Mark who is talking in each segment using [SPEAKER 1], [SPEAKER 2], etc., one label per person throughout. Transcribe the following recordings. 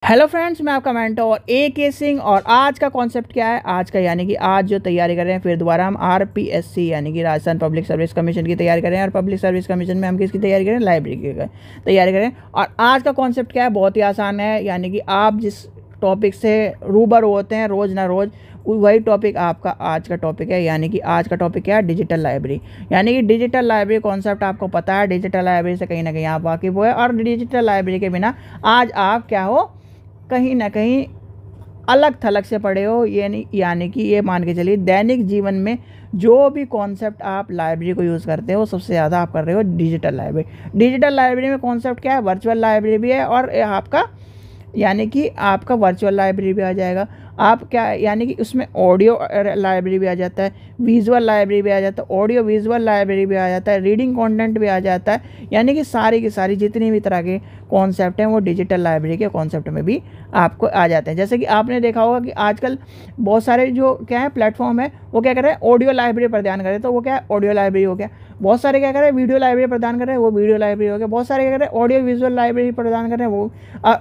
[SPEAKER 1] Hello friends, मैं आपका mentor AK Singh. और आज का कॉन्सेप्ट क्या है? आज का यानी कि आज जो तैयारी कर रहे हैं, फिर दोबारा हम RPSC यानी कि राजस्थान पब्लिक सर्विस कमीशन की तैयारी कर रहे हैं। और पब्लिक सर्विस कमीशन में हम किसकी तैयारी करें? लाइब्रेरी की तैयारी करें। और आज का कॉन्सेप्ट क्या है? बहुत ही आसान है। यानी कि आप जिस टॉपिक से रूबरू होते हैं रोज़ ना रोज़, वही टॉपिक आपका आज का टॉपिक है। यानी कि आज का टॉपिक क्या है? Digital library. यानी कि डिजिटल लाइब्रेरी कॉन्सेप्ट आपको पता है, डिजिटल लाइब्रेरी से कहीं ना कहीं आप वाकिफ़ हुए। और डिजिटल लाइब्रेरी के बिना आज आप क्या हो, कहीं ना कहीं अलग थलग से पढ़े हो। यानी कि ये मान के चलिए, दैनिक जीवन में जो भी कॉन्सेप्ट आप लाइब्रेरी को यूज़ करते हो, सबसे ज़्यादा आप कर रहे हो डिजिटल लाइब्रेरी। डिजिटल लाइब्रेरी में कॉन्सेप्ट क्या है? वर्चुअल लाइब्रेरी भी है, और आपका यानी कि आपका वर्चुअल लाइब्रेरी भी आ जाएगा। आप क्या यानी कि उसमें ऑडियो लाइब्रेरी भी आ जाता है, विजुअल लाइब्रेरी भी आ जाता है, ऑडियो विजुअल लाइब्रेरी भी आ जाता है, रीडिंग कंटेंट भी आ जाता है। यानी कि सारी की सारी जितनी भी तरह के कॉन्सेप्ट हैं वो डिजिटल लाइब्रेरी के कॉन्सेप्ट में भी आपको आ जाते हैं। जैसे कि आपने देखा होगा कि आजकल बहुत सारे जो क्या है प्लेटफॉर्म है, वो क्या कर रहे हैं? ऑडियो लाइब्रेरी प्रदान कर रहे हैं। तो वो क्या है? ऑडियो लाइब्रेरी हो गया। बहुत सारे क्या कर रहे हैं? वीडियो लाइब्रेरी प्रदान कर रहे हैं, वो वीडियो लाइब्रेरी हो गया। बहुत सारे क्या कर रहे हैं? ऑडियो विजुअल लाइब्रेरी प्रदान कर रहे हैं, वो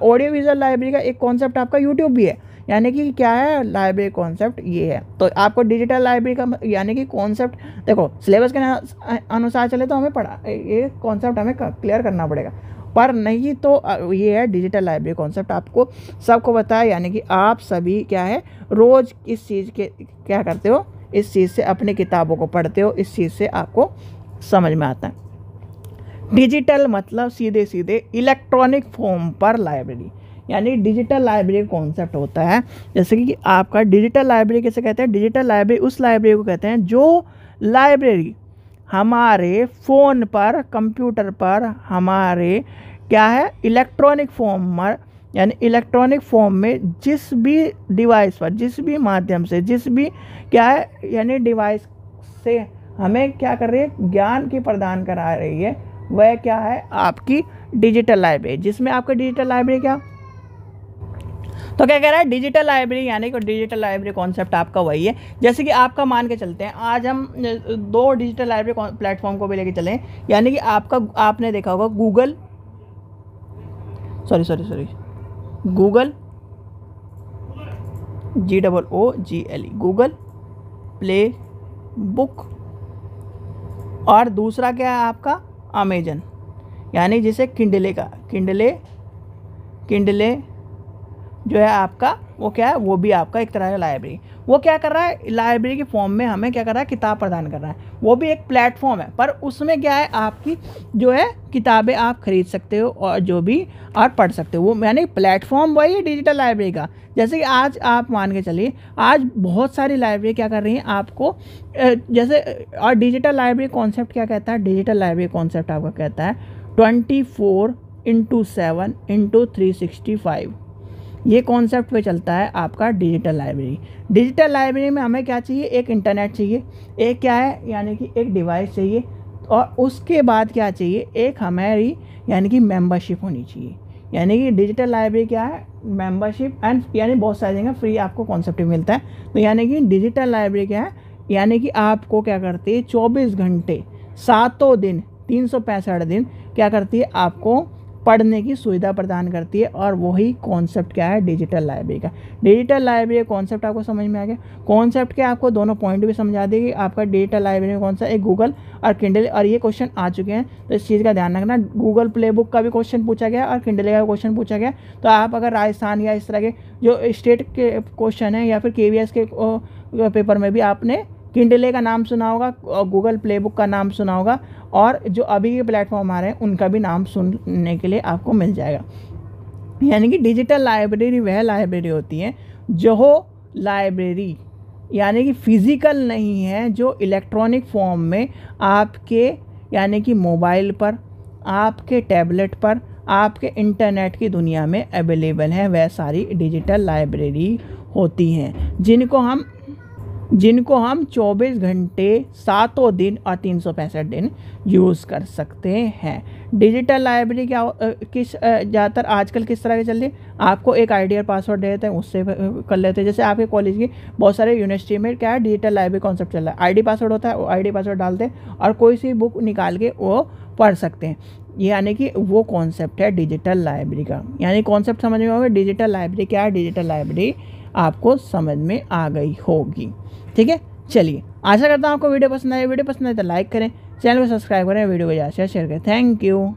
[SPEAKER 1] ऑडियो विजुअल लाइब्रेरी का एक कॉन्सेप्ट आपका यूट्यूब भी है। यानी कि क्या है लाइब्रेरी कॉन्सेप्ट? ये है। तो आपको डिजिटल लाइब्रेरी का यानी कि कॉन्सेप्ट देखो, सिलेबस के अनुसार चले तो हमें पढ़ा ये कॉन्सेप्ट हमें क्लियर करना पड़ेगा, पर नहीं तो ये है डिजिटल लाइब्रेरी कॉन्सेप्ट आपको सबको पता है। यानी कि आप सभी क्या है, रोज़ इस चीज़ के क्या करते हो? इस चीज़ से अपनी किताबों को पढ़ते हो, इस चीज़ से आपको समझ में आता है। डिजिटल मतलब सीधे सीधे इलेक्ट्रॉनिक फॉर्म पर लाइब्रेरी। यानी डिजिटल लाइब्रेरी कॉन्सेप्ट होता है। जैसे कि आपका डिजिटल लाइब्रेरी कैसे कहते हैं? डिजिटल लाइब्रेरी उस लाइब्रेरी को कहते हैं जो लाइब्रेरी हमारे फ़ोन पर, कंप्यूटर पर, हमारे क्या है इलेक्ट्रॉनिक फॉर्म पर, यानी इलेक्ट्रॉनिक फॉर्म में जिस भी डिवाइस पर, जिस भी माध्यम से, जिस भी क्या है यानी डिवाइस से हमें क्या कर रही है? ज्ञान की प्रदान करा रही है, वह क्या है? आपकी डिजिटल लाइब्रेरी। जिसमें आपका डिजिटल लाइब्रेरी क्या, तो क्या कह रहा है? डिजिटल लाइब्रेरी यानी कि डिजिटल लाइब्रेरी कॉन्सेप्ट आपका वही है। जैसे कि आपका मान के चलते हैं, आज हम दो डिजिटल लाइब्रेरी प्लेटफॉर्म को भी लेके चलें। यानी कि आपने देखा होगा Google Google GOOGLE Google play book, और दूसरा क्या है आपका? अमेजन। यानी जिसे किंडले जो है आपका, वो क्या है? वो भी आपका एक तरह का लाइब्रेरी। वो क्या कर रहा है? लाइब्रेरी के फॉर्म में हमें क्या कर रहा है? किताब प्रदान कर रहा है। वो भी एक प्लेटफॉर्म है, पर उसमें क्या है? आपकी जो है किताबें आप खरीद सकते हो और जो भी और पढ़ सकते हो। वो यानी प्लेटफॉर्म वही है डिजिटल लाइब्रेरी का। जैसे कि आज आप मान के चलिए, आज बहुत सारी लाइब्रेरी क्या कर रही हैं आपको जैसे। और डिजिटल लाइब्रेरी कॉन्सेप्ट क्या कहता है? डिजिटल लाइब्रेरी कॉन्सेप्ट आपका कहता है 24/7/365। ये कॉन्सेप्ट पे चलता है आपका डिजिटल लाइब्रेरी। डिजिटल लाइब्रेरी में हमें क्या चाहिए? एक इंटरनेट चाहिए, एक क्या है यानी कि एक डिवाइस चाहिए, और उसके बाद क्या चाहिए? एक हमारी यानी कि मेंबरशिप होनी चाहिए। यानी कि डिजिटल लाइब्रेरी क्या है? मेंबरशिप एंड यानी बहुत सारी जगह फ्री आपको कॉन्सेप्ट मिलता है। तो यानी कि डिजिटल लाइब्रेरी क्या है? यानी कि आपको क्या करती है? 24 घंटे 7 दिन 365 दिन क्या करती है? आपको पढ़ने की सुविधा प्रदान करती है। और वही कॉन्सेप्ट क्या है? डिजिटल लाइब्रेरी का। डिजिटल लाइब्रेरी कॉन्सेप्ट आपको समझ में आ गया। कॉन्सेप्ट क्या आपको दोनों पॉइंट भी समझा देगी। आपका डिजिटल लाइब्रेरी में कौन सा? एक गूगल और किंडल। और ये क्वेश्चन आ चुके हैं, तो इस चीज़ का ध्यान रखना। गूगल प्ले बुक का भी क्वेश्चन पूछा गया और किंडल का क्वेश्चन पूछा गया। तो आप अगर राजस्थान या इस तरह के जो स्टेट के क्वेश्चन है, या फिर KVS के पेपर में भी आपने किंडले का नाम सुना होगा और गूगल प्ले बुक का नाम सुना होगा, और जो अभी के प्लेटफॉर्म आ रहे हैं उनका भी नाम सुनने के लिए आपको मिल जाएगा। यानी कि डिजिटल लाइब्रेरी वह लाइब्रेरी होती है जो लाइब्रेरी यानी कि फिज़िकल नहीं है, जो इलेक्ट्रॉनिक फॉर्म में आपके यानी कि मोबाइल पर, आपके टैबलेट पर, आपके इंटरनेट की दुनिया में अवेलेबल है। वह सारी डिजिटल लाइब्रेरी होती हैं जिनको हम 24 घंटे 7 दिन और 365 दिन यूज़ कर सकते हैं। डिजिटल लाइब्रेरी क्या ज़्यादातर आजकल किस तरह की चल रही है? आपको एक आईडी और पासवर्ड दे देते हैं, उससे कर लेते हैं। जैसे आपके कॉलेज की बहुत सारे यूनिवर्सिटी में क्या है? डिजिटल लाइब्रेरी कॉन्सेप्ट चल रहा है। आईडी पासवर्ड होता है, वो आईडी पासवर्ड डालते हैं और कोई सी बुक निकाल के वो पढ़ सकते हैं। यानी कि वो कॉन्सेप्ट है डिजिटल लाइब्रेरी का। यानी कॉन्सेप्ट समझ में होगा, डिजिटल लाइब्रेरी क्या है, डिजिटल लाइब्रेरी आपको समझ में आ गई होगी। ठीक है, चलिए आशा करता हूँ आपको वीडियो पसंद आए। वीडियो पसंद आए तो लाइक करें, चैनल को सब्सक्राइब करें, वीडियो को ज़्यादा से शेयर करें। Thank you.